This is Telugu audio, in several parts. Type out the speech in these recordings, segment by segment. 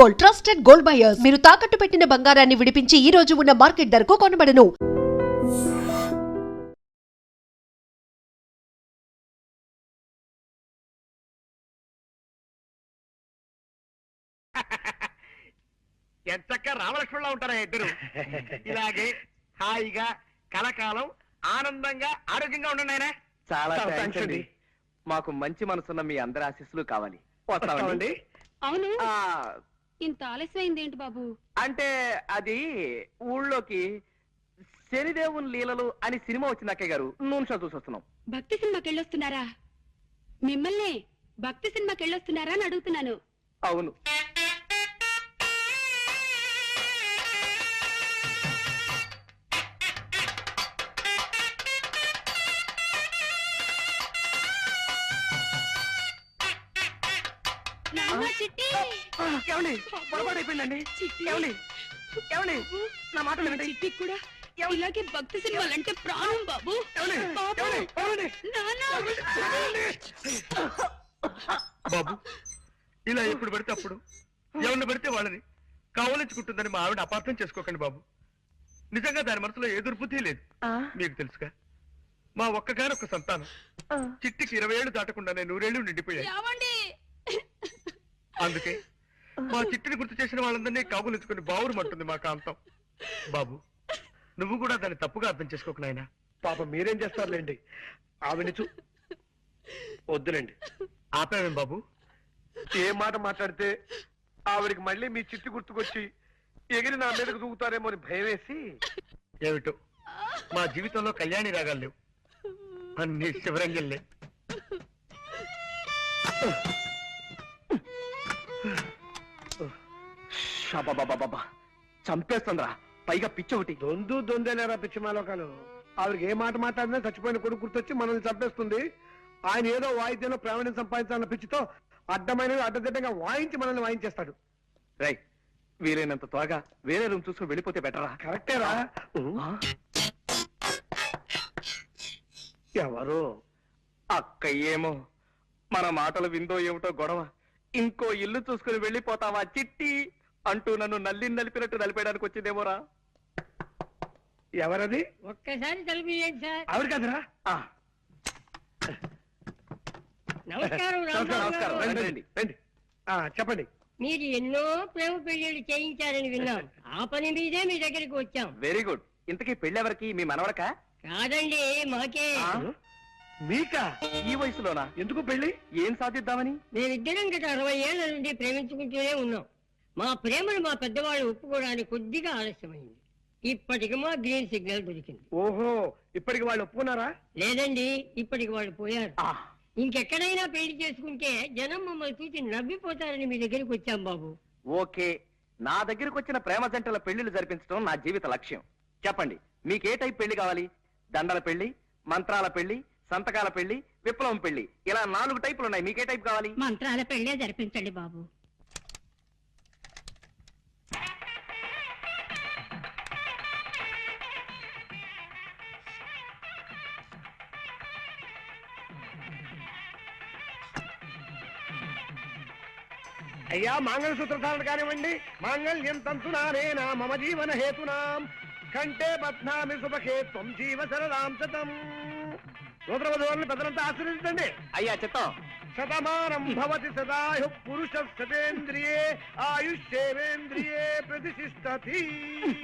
Gold, trusted gold buyers. మీరు తాకట్టు పెట్టిన బంగారాన్ని విడిపించి ఈ రోజు ఉన్న మార్కెట్ ధరకు కొనబడను. ఎంతక్క రామలక్ష్మణులా ఉంటారా ఇద్దరు? ఇలాగే హాయిగా కలకాలం ఆనందంగా ఆరోగ్యంగా ఉండండి ఆయన. చాలా థాంక్స్ అండి. మాకు మంచి మనసున్న మీ అందరి ఆశీస్సులు కావాలి. వస్తామండి. అవును, ఇంత ఆలస్యమైంది ఏంటి బాబు? అంటే అది ఊళ్ళోకి శనిదేవుని లీలలు అని సినిమా వచ్చింది అక్కయ్య గారు. నూనె షో చూసి వస్తున్నాం. భక్తి సినిమాకి వెళ్ళొస్తున్నారా? మిమ్మల్ని భక్తి సినిమాకి వెళ్ళొస్తున్నారా అని అడుగుతున్నాను. అవును. ఏమండి పొరపాటు అయిపోయిందండి. ఏమండి ఏమండి నా మాట వినండి. చిట్టికి కూడా ఇలాగే భక్తి సినిమాలంటే ప్రాణం బాబు. బాబు ఇలా ఎప్పుడు పడితే అప్పుడు ఎవరిని పడితే వాళ్ళని కావలించుకుంటుందని మా ఆవిడ అపార్థం చేసుకోకండి బాబు. నిజంగా దాని మనసులో ఏ దుర్బుద్ధి లేదు. మీకు తెలుసుగా మా ఒక్కగానొక్క సంతానం చిట్టికి 20 ఏళ్ళు దాటకుండానే 100 ఏళ్ళు నిండిపోయాయి. అందుకే మా చిట్టిని గుర్తు చేసిన వాళ్ళందరినీ కాగులించుకుని బావురుమంటుంది మా కాంతం. బాబు నువ్వు కూడా దాన్ని తప్పుగా అర్థం చేసుకోకు నాయనా. పాప మీరేం చేస్తారులేండి. ఆవిడ వద్దులేండి. ఆపావేం బాబు? ఏ మాట మాట్లాడితే ఆవిడికి మళ్ళీ మీ చిట్టి గుర్తుకొచ్చి ఎగిరి నా మీదకు దూకుతారేమో అని భయం వేసి. ఏమిటో మా జీవితంలో కళ్యాణి రాగాలు లేవు, అన్ని శివరంగల్లే. చంపేస్తుందిరా, పైగా పిచ్చి ఒకటి. దొందేలేరా పిచ్చి మాలోకాలు. ఆవిడకి ఏ మాట మాట్లాడినా చచ్చిపోయిన కొడుకు గుర్తొచ్చి మనల్ని చంపేస్తుంది. ఆయన ఏదో వాయిద్యంలో ప్రావీణ్యం సంపాదించాలన్న పిచ్చితో అడ్డమైనవి అడ్డదిడ్డంగా వాయించి మనల్ని వాయించేస్తాడు. రై, వీలైనంత త్వరగా వేరే రూమ్ చూసుకుని వెళ్ళిపోతే బెటరా? కరెక్టేరా. ఎవరు? అక్క ఏమో మన మాటలు విందో ఏమిటో గొడవ. ఇంకో ఇల్లు చూసుకుని వెళ్ళిపోతావా చిట్టి అంటూ నన్ను నలిపినట్టు నలిపేయడానికి వచ్చిందేమోరా. ఎవరది? ఒక్కసారి తలుపు సార్. ఆవిడ కదరా? నమస్కారం. నమస్కారం. రండి రండి. చెప్పండి. మీరు ఎన్నో ప్రేమ పెళ్లిళ్ళు చేయించారని విన్నాం. ఆ పని మీదే మీ దగ్గరికి వచ్చాం. Very good. ఇంతకీ పెళ్ళెవరికి? మీ మనవడక? కాదండి, మాకే. మీకా? ఈ వయసులోనా? ఎందుకు పెళ్లి? ఏం సాధిద్దామని? మేమిద్దరం గత 60 ఏళ్ల నుండి ప్రేమించుకుంటూనే ఉన్నాం. మా ప్రేమను మా పెద్దవాళ్ళు ఒప్పుకోవడానికి కొద్దిగా ఆలస్యమైంది. ఇప్పటికి మా గ్రీన్ సిగ్నల్ దొరికింది. ఓహో, ఇప్పటికి వాళ్ళు ఒప్పుకున్నారా? లేదండి, ఇప్పటికి వాళ్ళు పోయారు. ఇంకెక్కడైనా పెళ్లి చేసుకుంటే జనం మమ్మల్ని చూసి నవ్విపోతారని మీ దగ్గరికి వచ్చాం బాబు. ఓకే, నా దగ్గరకు వచ్చిన ప్రేమ జంటల పెళ్లిళ్ళు జరిపించడం నా జీవిత లక్ష్యం. చెప్పండి, మీకే టైప్ పెళ్లి కావాలి? దండల పెళ్లి, మంత్రాల పెళ్లి, సంతకాల పెళ్లి, విప్లవం పెళ్లి, ఇలా 4 టైపులు ఉన్నాయి. మీకే టైప్ కావాలి? మంత్రాల పెళ్లే జరిపించండి బాబు. అయ్యా, మంగళసూత్ర ధారణ కానివ్వండి. మాంగళ్యం తంతునానేనా మమ జీవన హేతునాం కంటే బధ్నామి సుభకే త్వం జీవ శరదాం శతం. సూత్రవధువులను పెద్దలంతా ఆశీర్వదించండి. అయ్యా చిత్తం. శతమానం భవతి సదాయు పురుష శతేంద్రియే ఆయుష్యేంద్రియే ప్రతిష్ఠతి.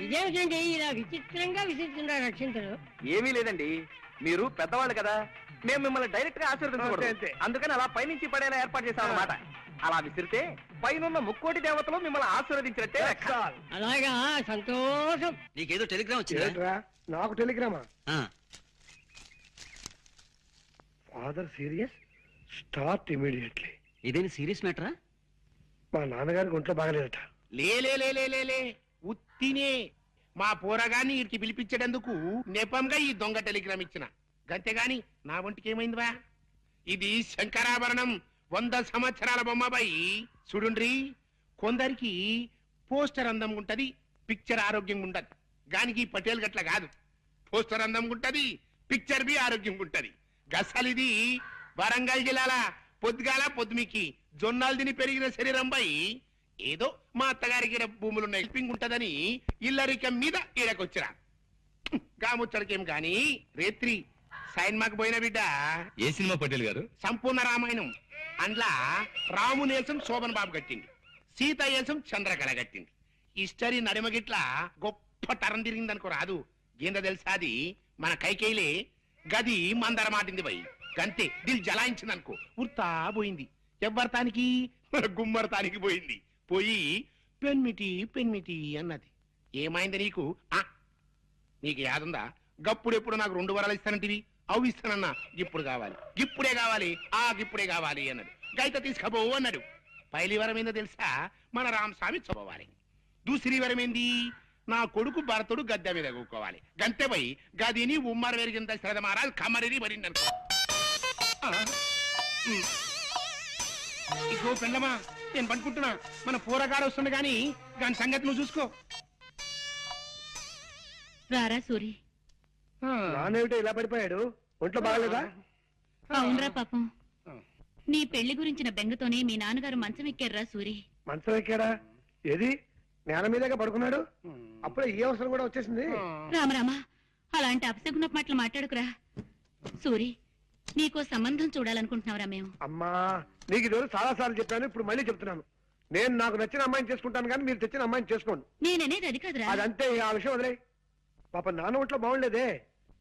ఇదేమిటండి ఇలా విచిత్రంగా విసిస్తున్నారు రక్షించరు? ఏమీ లేదండి, మీరు పెద్దవాళ్ళు కదా, మేము మిమ్మల్ని డైరెక్ట్ గా ఆశీర్వదించకూడదు. అంతే. అందుకని అలా పైనుంచి పడేలా ఏర్పాటు చేశాం అన్నమాట. అలా విసిరితే పైనున్న 3,00,00,000 దేవతలు మిమ్మల్ని ఆశీర్వదించినట్టే. అలాగా, సంతోషం. నీకేదో టెలిగ్రామ్ వచ్చిందా? నాకు టెలిగ్రామా? Father serious, start immediately. ఇదేని సీరియస్ మ్యాటరా? మా నాన్నగారికి ఒంట్లో బాగలేదట. లే ఉత్తినే మా పోరగాన్ని ఇడికి పిలిపించేటందుకు నెపంగా ఈ దొంగ టెలిగ్రామ్ ఇచ్చిన. గంతేగాని నా ఒంటికి ఏమైందివా? ఇది శంకరాభరణం 100 సంవత్సరాల బొమ్మబాయి. చూడుండ్రి, కొందరికి పోస్టర్ అందం ఉంటది, పిక్చర్ ఆరోగ్యంగా ఉంటది. గానికి పటేల్ గట్ల కాదు. పోస్టర్ అందం ఉంటది, పిక్చర్ బి ఆరోగ్యంగా ఉంటది. గసలిది వరంగల్ జిల్లాల పొద్దుగాల పొద్దుమికి జొన్నాలు తిని పెరిగిన శరీరం పై ఏదో మా అత్తగారికి ఈడ భూములున్న హెల్పింగ్ ఉంటదని ఇల్లరికం మీద ఈడకొచ్చిరా గాముచ్చడికేం గాని రేత్రి సైన్మాకు పోయిన బిడ్డ ఏ సినిమా పటేల్ గారు? సంపూర్ణ రామాయణం. అందులో రాము నేసం శోభన్ బాబు కట్టింది, సీత ఏసం చంద్రకళ కట్టింది. హిస్టరీ నడిమగిట్ల గొప్ప తరం తిరిగిందనుకో రాదు. ఏందో తెలుసా అది మన కైకేయిలే గది మందర మాటింది పోయి గంతే దిల్ జలాయించింది అనుకో ఉర్తా పోయింది. ఎవ్వరతానికి మన గుమ్మరతానికి పోయింది. పోయి పెన్మిటి పెన్మిటి అన్నది. ఏమైంది నీకు? నీకు యాదుందా? గప్పుడెప్పుడు నాకు 2 వరాలు ఇస్తానంటివి, అవి ఇస్తానన్నా. ఇప్పుడు కావాలి, ఇప్పుడే కావాలి, ఇప్పుడే కావాలి అన్నాడు. గైత తీసుకపోవు అన్నాడు. పైలి వరం ఏందో తెలుసా? మన రామస్వామి చదవాలి. దూసరి వరం ఏంది? నా కొడుకు భరతుడు గద్దె మీద కూకోవాలి. గంతే పోయి గదిని ఉమ్మర వెరిగింత శ్రద్ధ మహారాజ్ కమరిని మరింది అనుకో. ఇగో పెండమా, నేను పనుకుంటున్నా. మన పూరగాడు వస్తుండే గాని దాని సంగతి నువ్వు చూసుకో. రారా సూరి. నానేమిటో ఇలా పడిపోయాడు? ఒంట్లో బాగలేదా? అవునరా పాపం, నీ పెళ్లి గురించిన బెంగతోనే మీ నాన్నగారు మంచం ఎక్కారా సూరి. మంచం ఎక్కాడా? ఏది నేల మీదగా పడుకున్నాడు? అప్పుడే ఈ అవసరం కూడా వచ్చేసింది. రామరామా, అలాంటి అపశకున మాటలు మాట్లాడుకురా. సూరి, నీకో సంబంధం చూడాలనుకుంటున్నావురా మేము. అమ్మా, నీకు ఈ రోజు చాలా సార్లు చెప్పాను, ఇప్పుడు మళ్ళీ చెప్తున్నాను. నేను నాకు నచ్చిన అమ్మాయిని చేసుకుంటాను కానీ మీరు తెచ్చిన అమ్మాయిని చేసుకోండి. నేననేది అది కాదురా. అదంతే, ఆ విషయం వదిలే. పాప నాన్న ఒంట్లో బాగుండేదే.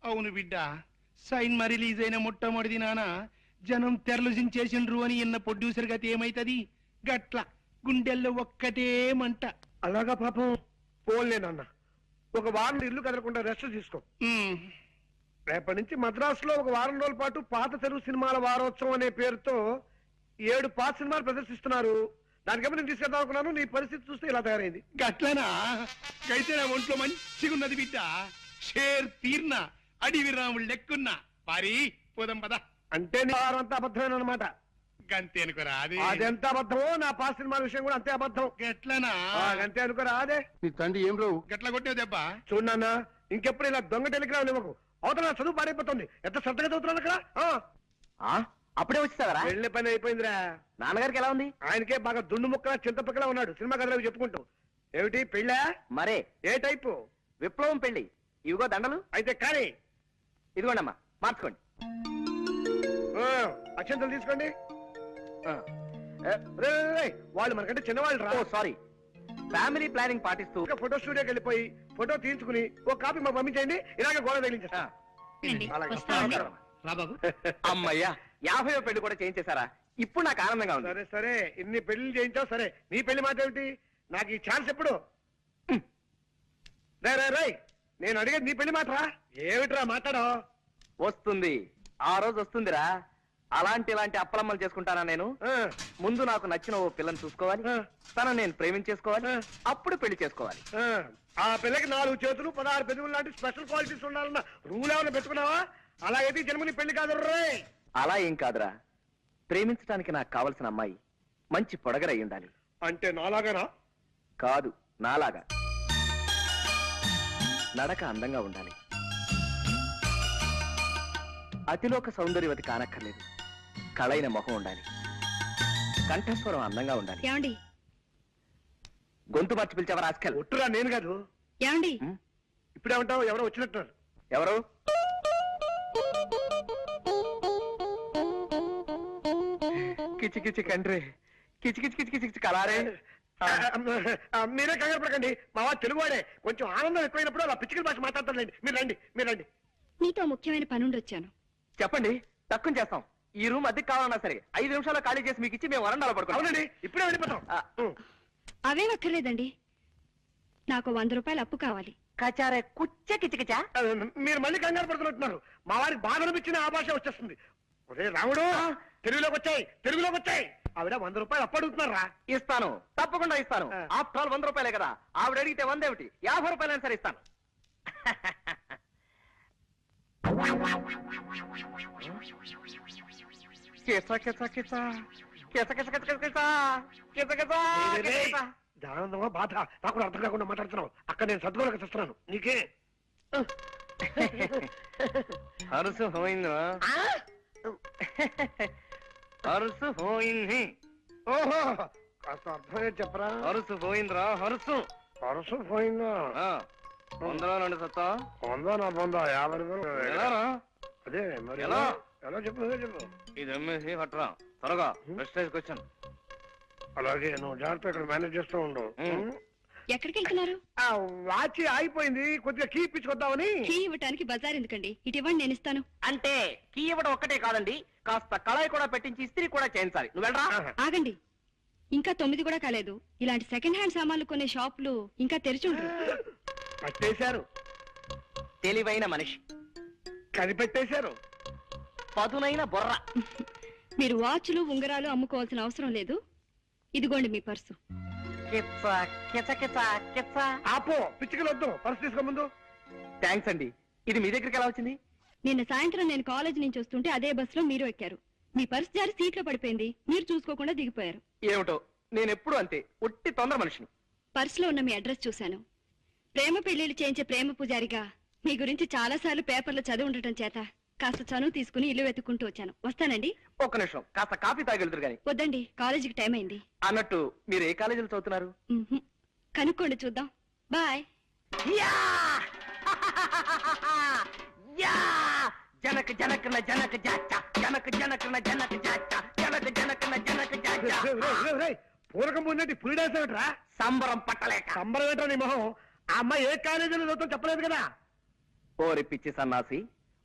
అవును బిడ్డ, సైన్మా రిలీజ్ అయిన మొట్టమొదటి నాన్న జనం తెరలు జించేసిండ్రు అని ఎన్న ప్రొడ్యూసర్ గతి ఏమైతది? గట్ల గుండెల్లో ఒక్కటే మంట. అలాగా పాపం. పోన్లే నాన్న, ఒక వారం ఇల్లు కదలకుండా రెస్ట్ తీసుకో. రేపటి నుంచి మద్రాసులో ఒక వారం రోజుల పాటు పాత తెలుగు సినిమాల వారోత్సవం అనే పేరుతో 7 పాత సినిమాలు ప్రదర్శిస్తున్నారు. దానికేమో నేను తీసుకెళ్దాం అనుకున్నాను. నీ పరిస్థితి చూస్తే ఇలా తయారైంది. గట్లనా? అయితే నా ఒంట్లో మంచిగున్నది బిడ్డ. షేర్ తీర్న అడివి రాముడు లెక్కున్నా. పారి పోదాం పద. అంటే నీ వారం అంతా అబద్ధమేనమాట. గంతే అనుకోరా? అది అదెంత అబద్ధమో నా పాత సినిమాల విషయం కూడా అంతే అబద్ధం. గట్లనా? అంతే అనుకోరా? అదే నీ తండ్రి ఏం రావు గట్ల కొట్టావు దెబ్బ. చూడన్నా, ఇంకెప్పుడు ఇలా దొంగ టెలిగ్రామ్ ఇవ్వకు. అవతల చదువు పాడైపోతుంది. ఎంత శ్రద్ధగా చదువుతున్నాను అక్కడ. అప్పుడే వచ్చేసావరా? వెళ్ళే పని అయిపోయిందిరా. నాన్నగారికి ఎలా ఉంది? ఆయనకే బాగా దుండు ముక్కలా చింతపక్కలా ఉన్నాడు. సినిమా కథలు చెప్పుకుంటూ. ఏమిటి పెళ్ళా? మరే ఏ టైపు? విప్లవం పెళ్లి. ఇవిగో దండలు. అయితే కానీ ఇదిగోండమ్మా, మార్చుకోండి. అక్షంతలు తీసుకోండి. వాళ్ళు మనకంటే చిన్నవాళ్ళు రా. సారీ. ఫ్యామిలీ ప్లానింగ్ పాటిస్తూ ఫోటో స్టూడియోకి వెళ్ళిపోయి ఫోటో తీయించుకుని ఒక కాపీ మాకు పంపించండి. ఇలాగే గోడ తగిలించేస్తా. రండి, అలాగే. వస్తామండి. రా బాబు. అమ్మయ్యా, 50వ పెళ్లి కూడా చేయించేశారా? ఇప్పుడు నాకు ఆనందంగా ఉంది. సరే సరే, ఇన్ని పెళ్లి చేయించావు సరే. నీ పెళ్లి మాట ఏమిటి? నాకు ఈ ఛాన్స్ ఎప్పుడు? రై నేను అడిగేది నీ పెళ్లి మాట రా. ఏమిట్రా మాట్లాడో? వస్తుంది, ఆ రోజు వస్తుందిరా. ఇలాంటి అప్పలమ్మలు చేసుకుంటానా నేను? ముందు నాకు నచ్చిన ఓ పిల్లని చూసుకోవాలి, తనను నేను ప్రేమించేసుకోవాలి, అప్పుడు పెళ్లి చేసుకోవాలి. ఆ పిల్లకి 4 చేతులు 16 పెదవులు లాంటి స్పెషల్ క్వాలిటీస్ ఉండాలన్న రూల్ ఏమైనా పెట్టుకున్నావా? అలాగైతే జన్మని పెళ్లి కాదు రే. అలా ఏం కాదురా, ప్రేమించడానికి నాకు కావలసిన అమ్మాయి మంచి పొడగరై ఉండాలి. అంటే నాలాగానా? కాదు, నాలాగా. నడక అందంగా ఉండాలి, అతిలోక సౌందర్యవతి కానక్కర్లేదు. కళైన మొహం ఉండాలి, కంఠస్వరం అందంగా ఉండాలి. ఏమండి గొంతు మార్చి పిలిచావా రాస్కెల్? ఒట్టురా, నేను కాదు. ఏమండి ఇప్పుడేమంటావు? ఎవరో వచ్చినట్టున్నారు. ఎవరు? కిచి కిచి కండ్రి, కిచి కిచి కిచి కిచి కలారే. మీరే కంగారు పడకండి, మావా తెలుగువాడే. కొంచెం ఆనందం ఎక్కువైనప్పుడు అలా పిచ్చికల భాష మాట్లాడతారులేండి. మీరు రండి. నీతో ముఖ్యమైన పనుండి వచ్చాను. చెప్పండి, తక్కువ చేస్తాం. ఈ రూమ్ అద్దెకి కావాలన్నా సరే 5 నిమిషాల్లో ఖాళీ చేసి మీకు ఇచ్చి మేము వరండాలో పడుకోండి. అవునండి, ఇప్పుడే వెళ్ళిపోతాం. అవేం అక్కర్లేదండి, నాకు 100 రూపాయలు అప్పు కావాలి. కచారే కుచ్చ కిచకిచా. మీరు మళ్ళీ కంగారు పడుతున్నట్టున్నారు. మా వారికి బాధ అనిపించిన ఆ భాష వచ్చేస్తుంది. ఒరే రాముడు, తెలుగులోకి వచ్చాయి. ఆవిడ 100 రూపాయలు అప్పడుగుతున్నారా? ఇస్తాను, తప్పకుండా ఇస్తాను. ఆఫ్టర్ ఆల్ 100 రూపాయలే కదా. ఆవిడ అడిగితే 100 ఏమిటి, 50 రూపాయలైనా సరే ఇస్తాను. ఆనందమా బాధ నాకు కూడా అర్థం కాకుండా మాట్లాడుతున్నావు. అక్కడ నేను సర్దుకోలేక చూస్తున్నాను. నీకే అరుసు పోయిందా? అరుసు పోయింది. ఓహో, కాస్త అర్థమే చెప్పరా. హరుసు పోయిందిరా హరుసు. పరుసు పోయిందా? వందలో నుండి సత్తా వందా నా పొందా 50 రూపాయలు. ఎలారా? అదే మరి ఎలా? ఎలా చెప్పు చెప్పు. ఇది అమ్మేసి హట్రా త్వరగా ప్రెస్టేజ్ క్వశ్చన్. అలాగే నువ్వు జాగ్రత్త ఇక్కడ మేనేజ్ చేస్తూ ఉండు. ఎక్కడికి వెళ్తున్నారు? ఆ వాచి ఆగిపోయింది, కొద్దిగా కీ ఇప్పించుకొద్దామని. కీ ఇవ్వటానికి బజార్ ఎందుకండి, ఇటు ఇవ్వండి నేను ఇస్తాను. అంటే కీ ఇవ్వడం ఒక్కటే కాదండి, కాస్త కళాయి కూడా పెట్టించి ఇస్త్రీ కూడా చేయించాలి. నువ్వు వెళ్ళరా. ఆగండి, ఇంకా 9 కూడా కాలేదు. ఇలాంటి సెకండ్ హ్యాండ్ సామాన్లు కొనే షాపులు ఇంకా తెరిచి ఉండరు. పట్టేశారు, తెలివైన మనిషి, కనిపెట్టేశారు. పదునైన బొర్ర. మీరు వాచ్లు ఉంగరాలు అమ్ముకోవాల్సిన అవసరం లేదు. ఇదిగోండి మీ పర్సు. కిచ్చ కిచ కిచ కిచ్చ. ఆపో, పిచ్చికలు వద్దు, పర్సు తీసుకో ముందు. థ్యాంక్స్ అండి. ఇది మీ దగ్గరికి ఎలా వచ్చింది? నిన్న సాయంత్రం నేను కాలేజ్ నుంచి వస్తుంటే అదే బస్సులో మీరు ఎక్కారు. మీ పర్సు జారి సీట్లో పడిపోయింది, మీరు చూసుకోకుండా దిగిపోయారు. ఏమిటో నేను ఎప్పుడు అంతే, ఒట్టి తొందర మనిషిని. పర్సులో ఉన్న మీ అడ్రస్ చూశాను. ప్రేమ పెళ్లిళ్ళు చేయించే ప్రేమ పూజారిగా మీ గురించి చాలా సార్లు పేపర్లో చదివి ఉండటం చేత కాస్త చనువు తీసుకుని ఇల్లు వెతుక్కుంటూ వచ్చాను. వస్తానండి. ఒక్క నిమిషం, కాస్త కాఫీ తాగెళ్తురు గాని. వద్దండి, కాలేజీకి టైం అయింది. అన్నట్టు మీరు ఏ కాలేజీలో చదువుతున్నారు? కనుక్కోండి, చూద్దాం. బాయ్. జనక జనకన జనక జాచ జనక జనకన జనక జాచ జనక జనకన జనక జాచ. పూరకం ముందంటే పీడేసేట్రా. సంబరం పట్టలేక. సంబరం ఏంట్రా నీ మొహం? ఆ అమ్మాయి ఏ కాలేజీలో చదువుతాం చెప్పలేదు కదా. ఓరి పిచ్చి సన్నాసి,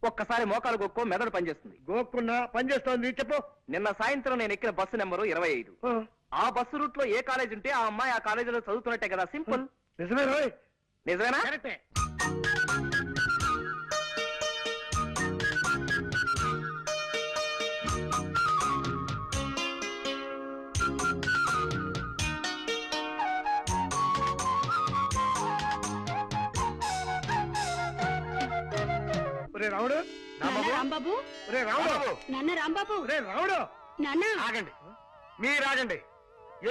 ఒక్కసారి మోకాలు గొక్కో మెదడు పనిచేస్తుంది. గోక్కున్నా పనిచేస్తోంది, చెప్పు. నిన్న సాయంత్రం నేను ఎక్కిన బస్సు నెంబరు 25. ఆ బస్సు రూట్ లో ఏ కాలేజ్ ఉంటే ఆ అమ్మాయి ఆ కాలేజీలో చదువుతున్నట్టే కదా. సింపుల్. నిజమే రోయ్. నిజమేనా? కరెక్టే. రావుడు, రాంబాబు, రావుడు, నాన్న రాంబాబు, రావుడు. నాన్న. ఆగండి, మీరు ఆగండి.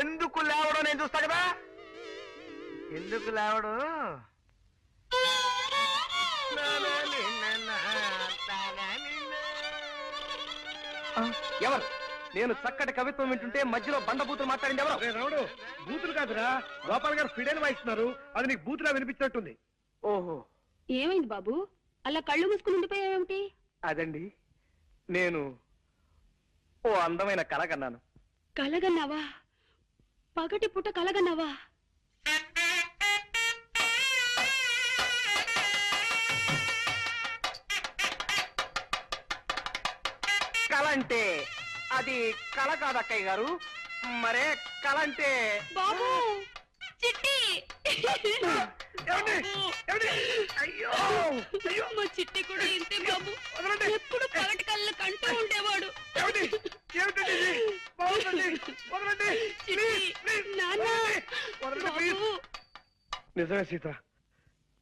ఎందుకు లేవడం నేను చూస్తా కదా. ఎందుకు లేవడం? ఎవరు? నేను చక్కటి కవిత్వం వింటుంటే మధ్యలో బండబూతులు మాట్లాడింది ఎవరు? రావుడు, బూతులు కాదురా, గోపాల్ గారు ఫిడైన్ వాయిస్తున్నారు. అది నీకు బూతులా వినిపించినట్టుంది. ఓహో, ఏమైంది బాబు, అలా కళ్ళు మూసుకుని ఉండిపోయావేమిటి? అదండి, నేను ఓ అందమైన కల కన్నాను. కలగన్నావా? పగటి పుట్ట కలగన్నావా? కల అంటే అది కల కాదక్కయ్య గారు. మరే కల అంటే బాబు, చిట్టి. అయ్యో, మా చిట్టి కూడా ఇంతే బాబు, ఎప్పుడు పగటి కళ్ళ కంటూ ఉండేవాడు. నాన్న, బాబు. నిజమే సీత,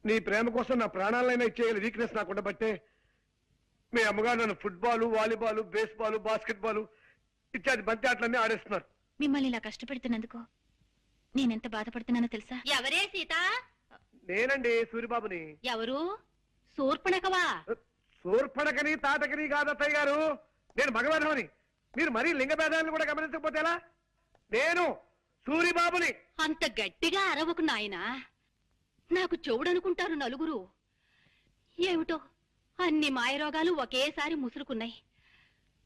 నీ ప్రేమ కోసం నా ప్రాణాలైనా ఇచ్చేయాలి వీక్నెస్ నాకు ఉండబట్టే మీ అమ్మగారు నన్ను ఫుట్బాల్, వాలీబాల్, బేస్బాల్, బాస్కెట్బాల్ ఇత్యాది బంతి ఆటలన్నీ ఆడేస్తున్నారు. మిమ్మల్ని ఇలా కష్టపెడుతున్నందుకు నేనెంత బాధపడుతున్నానో తెలుసా? ఎవరే సీత? నేనండి సూరిబాబుని. ఎవరు? శూర్పణఖవా? శూర్పణఖని తాటకని కాదత్తయ్య గారు, నేను మగవాధవని. మీరు మరీ లింగ భేదాలను కూడా గమనించకపోతే ఎలా? నేను సూరిబాబుని. అంత గట్టిగా అరవకు నాయనా, నాకు చెవుడనుకుంటారు నలుగురు. ఏమిటో అన్ని మాయరోగాలు ఒకేసారి ముసురుకున్నాయి.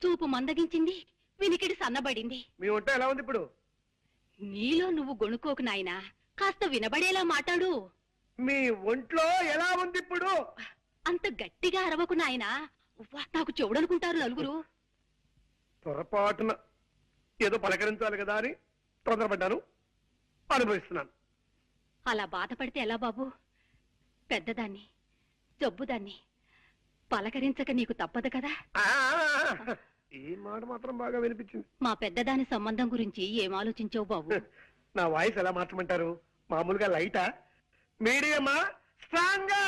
చూపు మందగించింది, వినికిడి సన్నబడింది. మీ ఒంట ఎలా ఉంది ఇప్పుడు? నీలో నువ్వు గొణుకోకు నాయనా, కాస్త వినబడేలా మాట్లాడు. మీ ఒంట్లో ఎలా ఉంది ఇప్పుడు? అంత గట్టిగా అరవకు నాయనా, నాకు చెవుడనుకుంటారు నలుగురు. పొరపాటున ఏదో పలకరించాలి కదా అని తొందరపడ్డాను, అనుభవిస్తున్నాను. అలా బాధపడితే ఎలా బాబు? పెద్దదాన్ని, జబ్బుదాన్ని పలకరించక నీకు తప్పదు కదా. ఈ మాట మాత్రం బాగా వినిపించింది. మా పెద్దదాని సంబంధం గురించి ఏం ఆలోచించావు బాబు? నా వాయిస్ ఎలా మార్చమంటారు? మామూలుగా లైటా, మీడియమా, స్ట్రాంగా?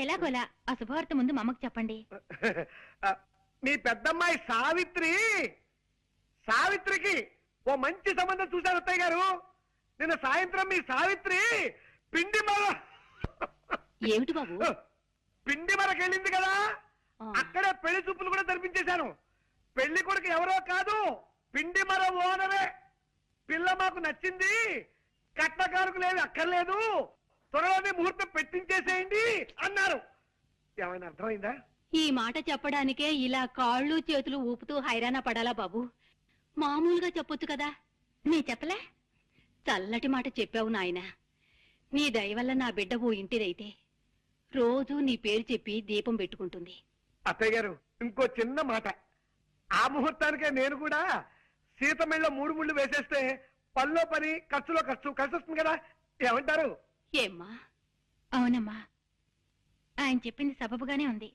ఎలాగోలా ఆ శుభవార్త ముందు మా అమ్మకు చెప్పండి. మీ పెద్దమ్మాయి సావిత్రికి ఓ మంచి సంబంధం చూశారు అత్తయ్య గారు. నిన్న సాయంత్రం మీ సావిత్రి పిండి ఏమిటి బాబు? పిండి మరకెళ్ళింది కదా, అక్కడే పెళ్లి చూపులు కూడా జరిపించేశాను. పెళ్లి కొడుకు ఎవరో కాదు, పిండి మర ఓనరే. పిల్ల మాకు నచ్చింది, కట్నకారుకులేవి అక్కర్లేదు, త్వరలోనే ముహూర్తం పెట్టించేసేయండి అన్నారు. ఏమైనా అర్థమైందా? ఈ మాట చెప్పడానికే ఇలా కాళ్ళు చేతులు ఊపుతూ హైరాణ పడాలా బాబు? మామూలుగా చెప్పొచ్చు కదా. నీ చెప్పలే? చల్లటి మాట చెప్పావు నాయన. నీ దయ వల్ల నా బిడ్డ ఓ ఇంటిదైతే రోజూ నీ పేరు చెప్పి దీపం పెట్టుకుంటుంది. అత్తయ్య గారు, ఇంకో చిన్న మాట. ఆ ముహూర్తానికే నేను కూడా సీతమిళ్ళ 3 ముళ్ళు వేసేస్తే పనిలో పని, ఖర్చులో ఖర్చు కలిసి వస్తుంది కదా. ఏమంటారు? ఏమ్మా? అవునమ్మా, ఆయన చెప్పింది సబబుగానే ఉంది.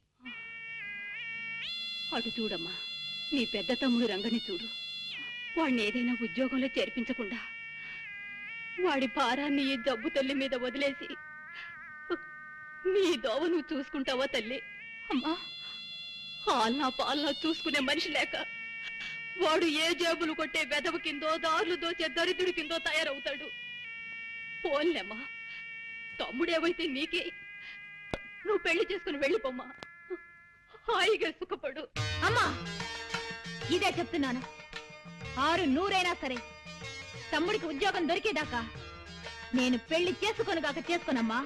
అటు చూడమ్మా, నీ పెద్ద తమ్ముడు రంగని చూడు. వాడిని ఏదైనా ఉద్యోగంలో చేర్పించకుండా వాడి భారాన్ని ఈ జబ్బు తల్లి మీద వదిలేసి నీ దోవ నువ్వు చూసుకుంటావా తల్లి? అమ్మా, హాల్నా పాలనా చూసుకునే మనిషి లేక వాడు ఏ జేబులు కొట్టే వెదవ కిందో, దారులు దోచే దరిద్రుడి కిందో తయారవుతాడు. పోన్లేమ్మా, తమ్ముడేవైతే నీకే. నువ్వు పెళ్లి చేసుకుని వెళ్ళిపోమ్మా, హాయిగా సుఖపడు. అమ్మా, ఇదే చెప్తున్నాను. 6 నూరైనా సరే తమ్ముడికి ఉద్యోగం దొరికేదాకా నేను పెళ్లి చేసుకోనుగాక చేసుకోనమ్మా.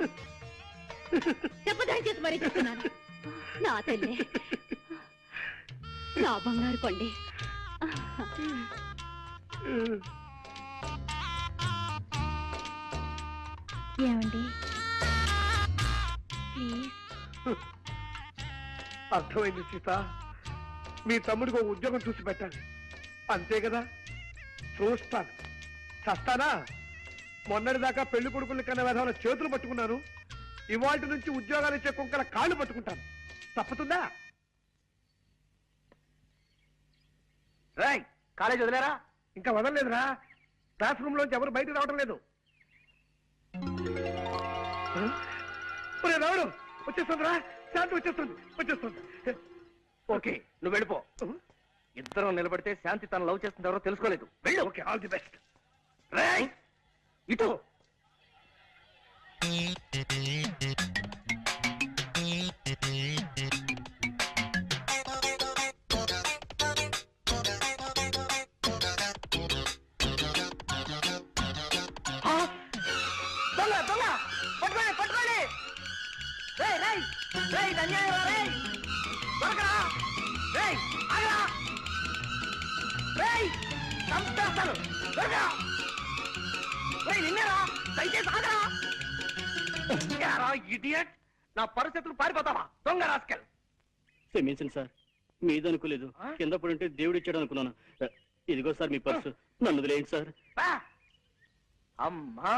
చెప్పదని చేసి మరీ చెప్తున్నాను. నా తల్లి, నా బంగారు కొండే. ఏమండి ప్లీజ్? అర్థమైంది సీత. మీ తమ్ముడికి ఒక ఉద్యోగం చూసి పెట్టాలి, అంతే కదా. చూస్తాను, చస్తానా? మొన్నటిదాకా పెళ్లి కొడుకులు కన్నా విధాల చేతులు పట్టుకున్నాను, ఇవాళ నుంచి ఉద్యోగాలు ఇచ్చే కుక్కల కాళ్ళు పట్టుకుంటాను. తప్పుతుందా? రాయ్, కాలేజ్ వదిలేరా? ఇంకా వదలలేదురా. క్లాస్ రూమ్ లోంచి ఎవరు బయటకు రావడం లేదు. రావడం వచ్చేస్తుందిరా, శాంతి వచ్చేస్తుంది. ఓకే, నువ్వు వెళ్ళిపో. ఇద్దరం నిలబడితే శాంతి తను లవ్ చేస్తుంది ఎవరో తెలుసుకోలేదు. వెళ్ళు. Okay, all the best. రాయ్, ఇటు. దొంగ దొంగ, పట్టుకోండి. రేయ్ రేయ్ రేయ్, అన్యాయం రేయ్, దొరకరా రేయ్, ఆగరా రేయ్, చంపేస్తాను. దొరకరా రేయ్, నిన్నేరా, దయచేసి ఆగరా. ఇడియట్, నా పరిస్థితులు పారిపోతావా దొంగ రాస్కెల్? క్షమించండి సార్, మీదనుకోలేదు. కింద పడుంటే దేవుడు ఇచ్చాడు అనుకున్నాను. ఇదిగో సార్ మీ పర్సు, నన్ను వదిలేయండి సార్. అమ్మా,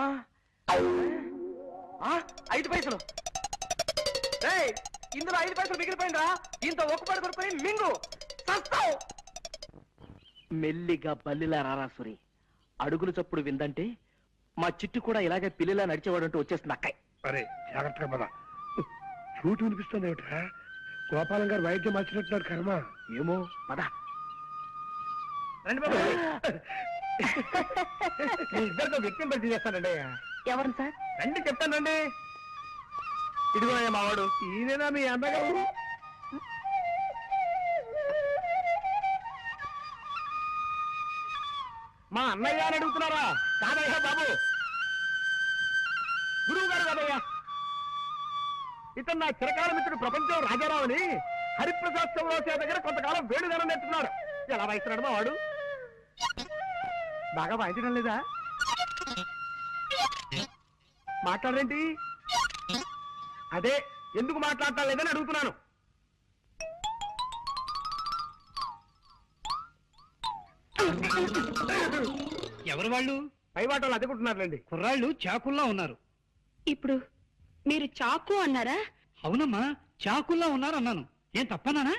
5 పైసలు. రేయ్, ఇందులో 5 పైసలు మిగిలిపోయిందిరా. దీంతో ఒక్కపడి కొడుకుని మింగు, చస్తావు. మెల్లిగా బల్లిలా రారాసురి. అడుగులు చప్పుడు విందంటే మా చిట్టు కూడా ఇలాగే పిల్లిలా నడిచేవాడంటూ వచ్చేస్తుంది అక్కయ్. అరే జాగ్రత్తగా పద. చూటు వినిపిస్తుంది ఏమిట్రా? గోపాలం గారు వైద్యం మార్చినట్టున్నారు. కర్మ ఏమో, పద. రండి బాబు. ఇద్దరితో వ్యక్తిని పరిచయం చేస్తానండి. ఎవరు సార్? రండి చెప్తానండి. ఇదిగో మావాడు. ఈయనేనా మీ అన్నగారు? మా అన్నయ్య అని అడుగుతున్నారా? కాదయ్యా బాబు, గురువు గారు కాదయ్యా. ఇతను నా చిరకాల మిత్రుడు ప్రపంచం రాజారావు అని హరిప్రసాద్ చౌరాసియా దగ్గర కొంతకాలం వేణుగానం నేర్చుకున్నాడు. ఎలా వాయిస్తున్నాడు మా వాడు? బాగా వాయించడం లేదా? మాట్లాడరేంటి? అదే, ఎందుకు మాట్లాడటం లేదని అడుగుతున్నాను. ఎవరు వాళ్ళు? పై వాటలు అదుకుంటున్నారులేండి. కుర్రాళ్ళు చాకుల్లా ఉన్నారు. ఇప్పుడు మీరు చాకు అన్నారా? అవునమ్మా, చాకుల్లా ఉన్నారు అన్నాను. ఏం తప్పనానా?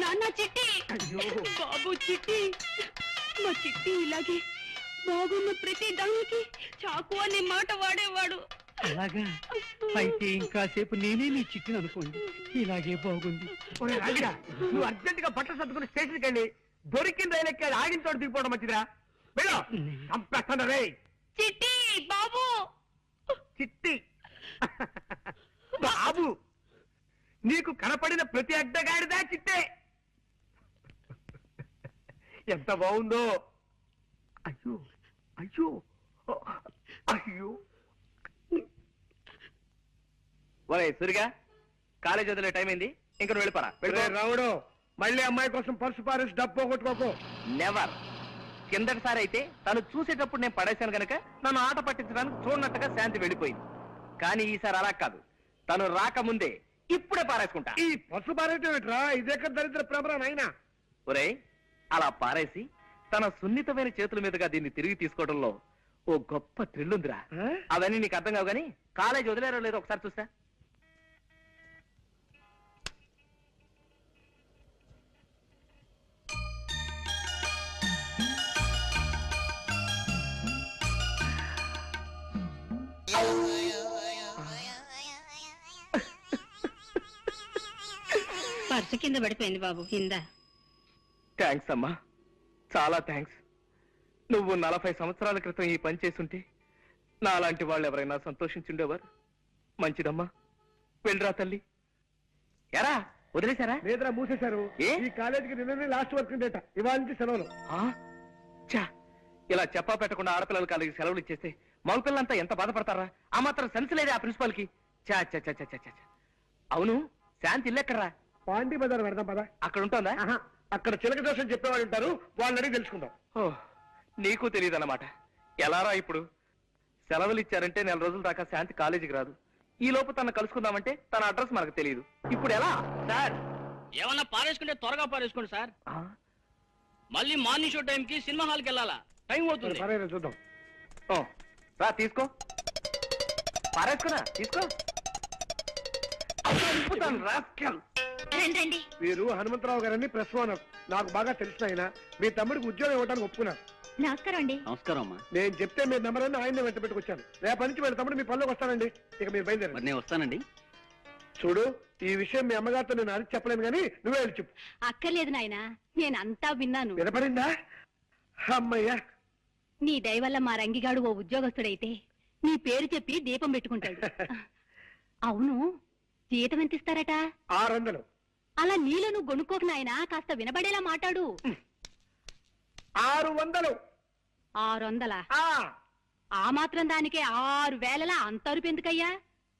నాన్న చిట్టి, బాబు చిట్టి, మా చిట్టి ఇలాగే బాగున్న ప్రతి దానికి చాకు అనే మాట వాడేవాడు. అలాగా? అయితే ఇంకాసేపు నేనే నీ చిట్టిని అనుకోండి. ఇలాగే బాగుంది. ఒరే రాజుగా, నువ్వు అర్జెంట్ గా బట్టలు సర్దుకుని స్టేషన్కి వెళ్ళి దొరికిన రైలు ఎక్కి ఆగిన చోట దిగిపోవడం మంచిదిరా. వెళ్ళు, చంపేస్తాను రే. చిట్టి బాబు, చిట్టి బాబు, నీకు కనపడిన ప్రతి అడ్డగాడిదా చిట్టే. ఎంత బాగుందో. అయ్యో అయ్యో అయ్యో. ఒరే సురిగా, కాలేజ్ వదిలే టైం అయింది, ఇంక నువ్వు వెళ్ళిపోరా. రావుడు, మళ్ళీ అమ్మాయి కోసం పర్సు పారేసి డబ్బు పోగొట్టుకోకు. నెవర్. కిందటిసారి అయితే తను చూసేటప్పుడు నేను పడేశాను గనక నన్ను ఆట పట్టించడానికి చూడనట్టుగా శాంతి వెళ్ళిపోయింది. కానీ ఈసారి అలా కాదు, తను రాకముందే ఇప్పుడే పారేసుకుంటా. ఈ పర్సు పారేయటం ఏంట్రా? ఇదేక దరిద్ర ప్రభరా నాయనా. ఒరే, అలా పారేసి తన సున్నితమైన చేతుల మీదుగా దీన్ని తిరిగి తీసుకోవడంలో ఓ గొప్ప థ్రిల్ ఉందిరా. అవన్నీ నీకు అర్థం కావు గానీ కాలేజ్ వదిలేరో లేదో ఒకసారి చూస్తా. పర్సు కింద పడిపోయింది బాబు, కింద. థ్యాంక్స్ అమ్మా, చాలా థ్యాంక్స్. నువ్వు 40 సంవత్సరాల క్రితం ఈ పని చేసుంటే నాలాంటి వాళ్ళు ఎవరైనా సంతోషించుండేవారు. మంచిదమ్మా, వెళ్ళరా తల్లి. ఎరా వదిలేశారా? లేదురా, మూసేశారు. ఏ? ఈ కాలేజీకి నిన్ననే లాస్ట్ వర్క్ డేట, ఇవాళ నుంచి సెలవులు. చా, ఇలా చెప్పా పెట్టకుండా ఆడపిల్లల కాలేజీకి సెలవులు ఇచ్చేస్తే మగపిల్లలంతా ఎంత బాధపడతారా? ఆ మాత్రం సెన్స్ లేదే ఆ ప్రిన్సిపాల్ కి. చా చా చా చా చా. అవును, శాంతి ఇల్లు ఎక్కడరా? పాండి బజార్ పెడదాం పదా. అక్కడ ఉంటుందా? అక్కడ చిలక దోషం చెప్పేవాళ్ళు ఉంటారు, వాళ్ళని అడిగి తెలుసుకుందాం. ఓ, నీకు తెలియదన్నమాట. ఎలారా ఇప్పుడు? సెలవులు ఇచ్చారంటే 4 రోజుల దాకా శాంతి కాలేజీకి రాదు. ఈ లోపు తను కలుసుకుందామంటే తన అడ్రస్ మనకు తెలియదు. ఇప్పుడు ఎలా సార్? ఏమన్నా పారేసుకుంటే త్వరగా పారేసుకోండి సార్. మళ్ళీ మార్నింగ్ షో టైంకి సినిమా హాల్కి వెళ్ళాలా, టైం అవుతుంది. పర్వాలేదు, చూద్దాం. ఓ, రా తీసుకో. పారేసుకున్నా, తీసుకో. రండి. వీరు హనుమంతరావు గారని ప్రెస్ ఓనర్, నాకు బాగా తెలిసిన ఆయన. మీ తమ్ముడికి ఉద్యోగం ఇవ్వడానికి ఒప్పుకున్నారు. నమస్కారం అండి. నమస్కారం అమ్మా. నేను చెప్తే మీ నెంబర్ అని ఆయన వెంట పెట్టుకొచ్చాను. రేపటి నుంచి వీళ్ళ తమ్ముడు మీ పనిలోకి వస్తానండి. ఇక మీరు బయలుదేరండి. నేను వస్తానండి. చూడు, ఈ విషయం మీ అమ్మగారితో నేను అడిగి చెప్పలేను కానీ నువ్వే వెళ్ళి చెప్పు. అక్కర్లేదు నాయనా, నేనంతా విన్నాను. వినపడిందా? అమ్మయ్యా, నీ దయ వల్ల మా రంగిగాడు ఓ ఉద్యోగస్తుడైతే నీ పేరు చెప్పి దీపం పెట్టుకుంటాడు. అవును, జీతం ఎంత ఇస్తారట? 600. అలా నీలో నువ్వు గొనుక్కోకు నాయనా, కాస్త వినబడేలా మాట్లాడు. 600. 600? ఆ మాత్రం దానికే 6000 అంత అరుపు ఎందుకయ్యా?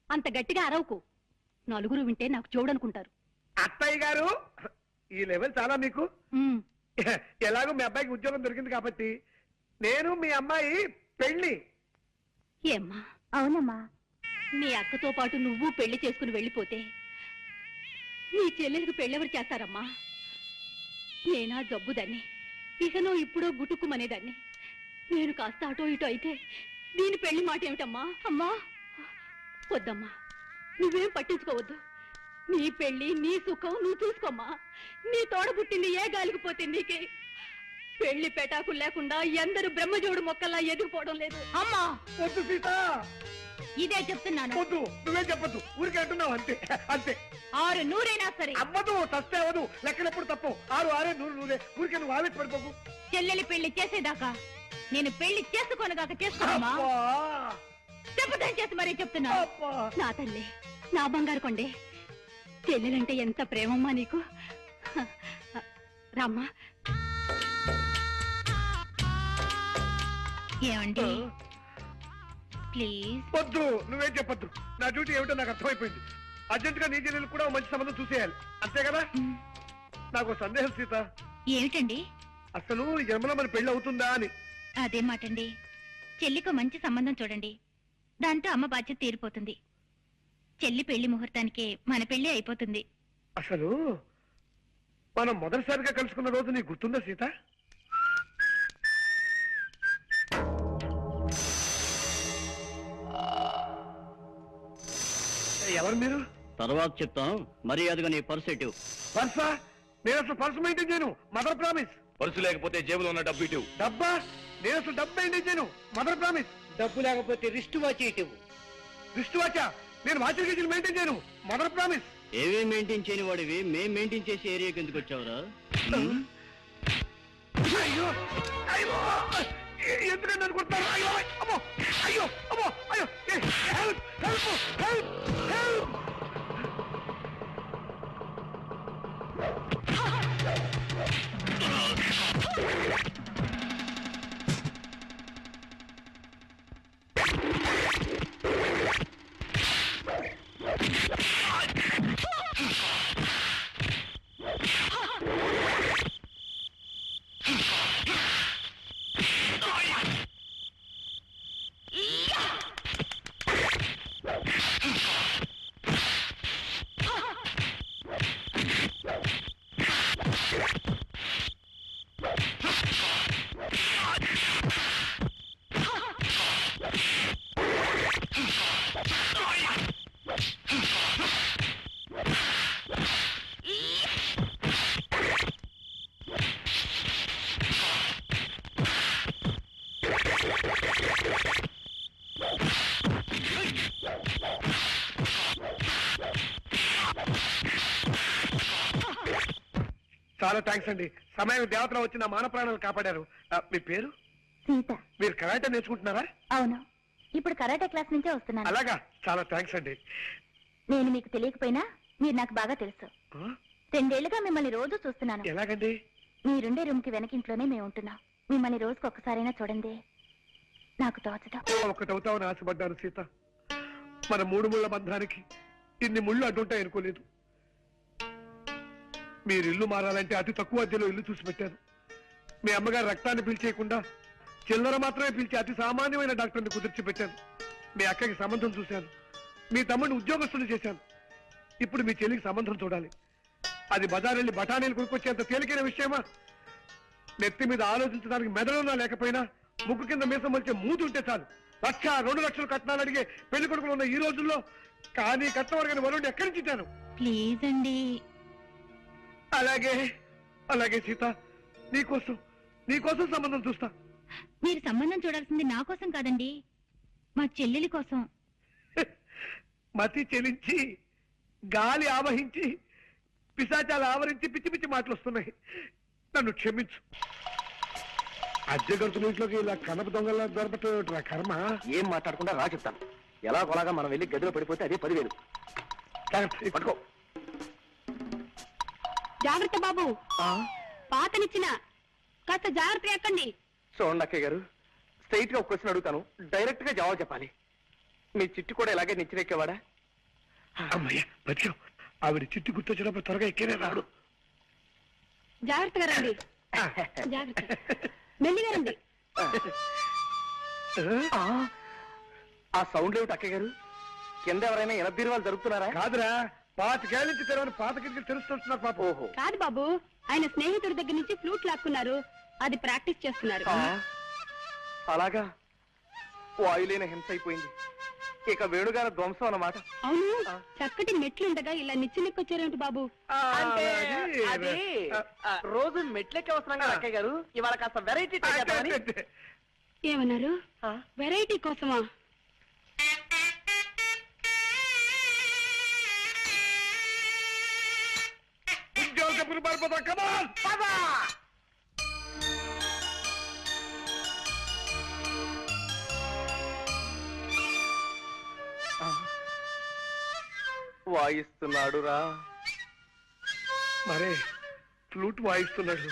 అంత గట్టిగా అరవకు, నలుగురు వింటే నాకు చూడనుకుంటారు. అత్తయ్య గారు, ఈ లెవెల్ చాలా మీకు. ఉమ్, ఎలాగో మీ అబ్బాయికి ఉద్యోగం దొరికింది కాబట్టి నేను మీ అమ్మాయి పెళ్లి. ఏమ్మా, అవునమ్మా. నీ అక్కతో పాటు నువ్వు పెళ్లి చేసుకుని వెళ్ళిపోతే నీ చెల్లెలకు పెళ్ళెవరు చేస్తారమ్మా? నేనా జబ్బుదాన్ని, ఇకనో ఇప్పుడో గుటుక్కుమనేదాన్ని. నేను కాస్త అటో ఇటో అయితే దీని పెళ్లి మాట ఏమిటమ్మా? అమ్మా వద్దమ్మా, నువ్వేం పట్టించుకోవద్దు. నీ పెళ్లి నీ సుఖం నువ్వు చూసుకోమ్మా. నీ తోడ పుట్టింది ఏ గాలికి పోతే నీకే. పెళ్లి పెటాకులు లేకుండా ఎందరు బ్రహ్మజోడు మొక్కల్లా ఎదిగిపోవడం లేదు. అమ్మా, వద్దు సీత, ఇదే చెప్తున్నాను. వద్దు. నువ్వే చెప్పొద్దు, ఊరికే అంటున్నావు అంతే. అంతే. 600 సరే. అవ్వదు, తస్తే అవ్వదు. లెక్కలెప్పుడు తప్పు. 6 6 100 ఊరికే నువ్వు ఆవేశ పడిపోకు. చెల్లెలి పెళ్లి చేసేదాకా నేను పెళ్లి చేసుకోనగాక చేసుకోమా? చెప్పదని చేసి మరీ చెప్తున్నా. నా తల్లి, నా బంగారు కొండే, చెల్లెలంటే ఎంత ప్రేమమ్మా నీకు. రామ్మా. ఏమండి ప్లీజ్? వద్దు, నువ్వేం చెప్పొద్దు. నా డ్యూటీ ఏమిటో నాకు అర్థమైపోయింది. అర్జెంట్ గా నీ చెల్లెలు కూడా ఓ మంచి సంబంధం చూసేయాలి, అంతే కదా? నాకు సందేహం సీత. ఏమిటండి? అసలు ఈ జన్మలో మన పెళ్లి అవుతుందా అని. అదే మాటండి. చెల్లికి మంచి సంబంధం చూడండి, దాంతో అమ్మ బాధ్యత తీరిపోతుంది. చెల్లి పెళ్లి ముహూర్తానికే మన పెళ్లి అయిపోతుంది. అసలు మనం మొదటిసారిగా కలుసుకున్న రోజు నీకు గుర్తుందా సీత? ఎవరు మీరు? తర్వాత చెప్తాను, మర్యాదగా నీ పర్సు ఎటు. పర్సా? నేను అసలు పర్సు మెయింటైన్ చేయను. Mother promise. పర్సు లేకపోతే జేబులో ఉన్న డబ్బు ఇటు. డబ్బా? నేను అసలు డబ్బు మెయింటైన్ చేయను. Mother promise. డబ్బు లేకపోతే రిస్ట్ వాచ్ ఇటు. దృష్టి వాచా? నేను వాచర్ గేజీలు మెయింటైన్ చేయను. Mother promise. ఏవే మెయింటైన్ చేయని వాడివి మేం మెయింటైన్ చేసే ఏరియాకి ఎందుకు వచ్చావురా? అయ్యో అయ్యో, ఎందుకంటే అనుకుంటున్నారు? అయ్యో అమ్మో, అయ్యో అమ్మో, అయ్యో, హెల్ప్ హెల్ప్ హెల్ప్ హెల్ప్. చాలా థ్యాంక్స్ అండి. సమయం దేవతలు వచ్చి నా మాన ప్రాణాలు కాపాడారు. మీ పేరు? సీత. మీరు కరాటే నేర్చుకుంటున్నారా? అవును, ఇప్పుడు కరాటే క్లాస్ నుంచే వస్తున్నాను. అలాగా, చాలా థ్యాంక్స్ అండి. నేను మీకు తెలియకపోయినా మీరు నాకు బాగా తెలుసు. 2 ఏళ్లుగా మిమ్మల్ని రోజు చూస్తున్నాను. ఎలాగండి? మీరుండే రూమ్ కి వెనకింట్లోనే మేము ఉంటున్నాం. మిమ్మల్ని రోజుకు ఒక్కసారైనా చూడండి, నాకు తోచదు. ఒకటవుతామని ఆశపడ్డాను సీత. మన 3 ముళ్ళ బంధానికి ఇన్ని ముళ్ళు అడ్డుంటాయి అనుకోలేదు. మీరు ఇల్లు మారాలంటే అతి తక్కువ అద్దెలో ఇల్లు చూసి పెట్టారు. మీ అమ్మగారు రక్తాన్ని పీల్చేయకుండా చిల్లర మాత్రమే పీల్చి అతి సామాన్యమైన డాక్టర్ని కుదిర్చి పెట్టాను. మీ అక్కకి సంబంధం చూశాను. మీ తమ్ముడిని ఉద్యోగస్తులు చేశాను. ఇప్పుడు మీ చెల్లికి సంబంధం చూడాలి. అది బజారెళ్ళి బఠానీలు కొనుక్కొచ్చేంత తేలికైన విషయమా? నెత్తి మీద ఆలోచించడానికి మెదడున్నా లేకపోయినా ముగ్గు కింద మీసం వచ్చే మూతి ఉంటే చాలు 1,00,000, 2 లక్షలు కట్నాలు అడిగే పెళ్లి కొడుకులు ఉన్న ఈ రోజుల్లో కానీ కట్టవరగని వరుణ్ణి ఎక్కడి నుంచి ఇచ్చాను? ప్లీజ్ అండి. అలాగే అలాగే సీత, నీకోసం సంబంధం చూస్తా. మీరు సంబంధం చూడాల్సింది నా కోసం కాదండి, మా చెల్లెలి కోసం. మతి చెలించి గాలి ఆవహించి పిశాచాలు ఆవరించి పిచ్చి పిచ్చి మాటలు వస్తున్నాయి. నన్ను క్షమించు. అద్దె గంతుల ఇంట్లోకి ఇలా కనప దొంగలా దొరపట్టు కర్మ. ఏం మాట్లాడకుండా రా చెప్తాను. ఎలా కొలాగా మనం వెళ్ళి గదిలో పడిపోతే అదే 10,000. పట్టుకో. జాగ్రత్త బాబు, పాతనిచ్చిన కాస్త జాగ్రత్త ఎక్కండి. చూడండి అక్కయ్య గారు, స్ట్రైట్ గా ఒక క్వశ్చన్ అడుగుతాను, డైరెక్ట్ గా జవాబు చెప్పాలి. మీ చిట్టు కూడా ఇలాగే నిచ్చినెక్కేవాడా? అమ్మయ్య బతికావు. ఆవిడ చిట్టు గుర్తొచ్చినప్పుడు త్వరగా ఎక్కేనే రాడు. జాగ్రత్తగా రండి. జాగ్రత్త, మెల్లిగా రండి. ఆ సౌండ్ ఏమిటి అక్కయ్య గారు? కింద ఎవరైనా ఎనబీరువాలు జరుగుతున్నారా? కాదురా, 25 నుంచి తెరవని పాత కిటికీలు తెలుస్తున్నారు పాప. ఓహో, కాదు బాబు, ఆయన స్నేహితుడి దగ్గర నుంచి ఫ్లూట్ లాక్కున్నారు. అది ప్రాక్టీస్ చేస్తున్నారు. అలాగా, వాయులేని హింస అయిపోయింది. ఇక వేణుగాన ధ్వంసం అన్నమాట. అవును, చక్కటి మెట్లుండగా ఇలా నిచ్చినెక్కొచ్చారేమిటి బాబు? అంటే అది రోజు మెట్లెక్కి వస్తున్నాం కదా అక్కయ్య గారు, ఇవాళ కాస్త వెరైటీ ఏమన్నారు? వెరైటీ కోసమా? ఉద్యోగపురి పారిపోతా. కమాన్ పదా. వాయిస్తున్నాడు రా. మరే ఫ్లూట్ వాయిస్తున్నాడు.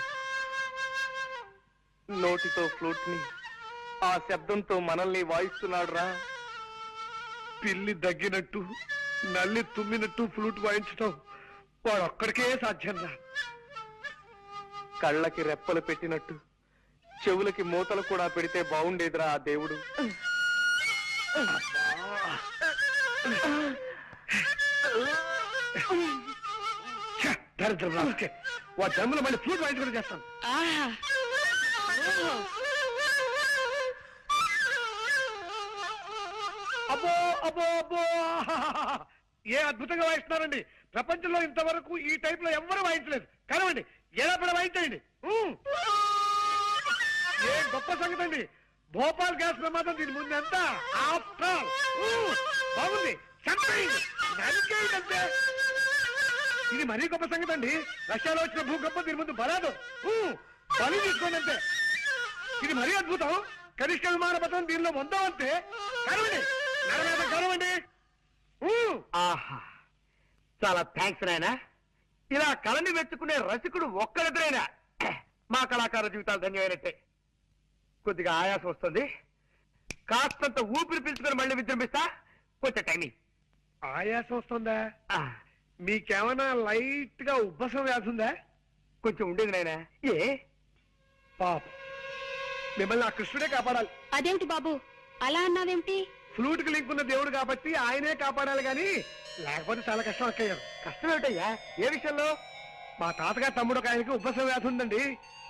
నోటితో ఫ్లూట్ ని ఆ శబ్దంతో మనల్ని వాయిస్తున్నాడు రా. పిల్లి దగ్గినట్టు నల్లి తుమ్మినట్టు ఫ్లూట్ వాయించటం వాడు ఒక్కడికే సాధ్యం రా. కళ్ళకి రెప్పలు పెట్టినట్టు చెవులకి మూతలు కూడా పెడితే బాగుండేదిరా ఆ దేవుడు. దరిద్రం రాకే, వాడి జన్మలో మళ్ళీ ఫ్లూట్ వాయించుకుని చేస్తాను. అబ్బో అబ్బో అబ్బో, ఏ అద్భుతంగా వాయిస్తున్నారండి. ప్రపంచంలో ఇంతవరకు ఈ టైప్ లో ఎవ్వరూ వాయించలేదు. కనవండి, ఎలా పడ వాయించండి. ఏ గొప్ప సంగతి అండి. భోపాల్ గ్యాస్ ప్రమాదం దీని ముందు ఎంత బాగుంది. నరికేయండి. ఇది మరీ గొప్ప సంగతి అండి. రష్యాలో వచ్చిన భూకంపం దీని ముందు బలాదు. బలి తీసుకోండి అంతే. ఇది మరీ అద్భుతం. కనిష్ట విమాన పథకం దీనిలో పొందామంటే కరవండి, నరమేత కరవండి. ఆహా, చాలా థ్యాంక్స్ నాయనా. ఇలా కళని మెచ్చుకునే రసికుడు ఒక్కరిద్దరైనా మా కళాకార జీవితాలు ధన్యమైనట్టే. కొద్దిగా ఆయాసం వస్తుంది, కాస్తంత ఊపిరి పీల్చుకొని మళ్ళీ విజృంభిస్తా. కొంచెం టైమింగ్. ఆయాసం వస్తుందా? మీకేమైనా లైట్ గా ఉబ్బసం వ్యాధి ఉందా? కొంచెం ఉండేది నాయనా. ఏ పాప, మిమ్మల్ని ఆ కృష్ణుడే కాపాడాలి. అదేమిటి బాబు అలా అన్నావేమిటి? ఫ్లూట్ కి లింక్ ఉన్న దేవుడు కాబట్టి ఆయనే కాపాడాలి గాని లేకపోతే చాలా కష్టం అక్కయ్యారు. కష్టం ఏమిటయ్యా? ఏ విషయంలో? మా తాతగారు తమ్ముడు ఒక ఆయనకి ఉబ్బసం వ్యాధి ఉందండి.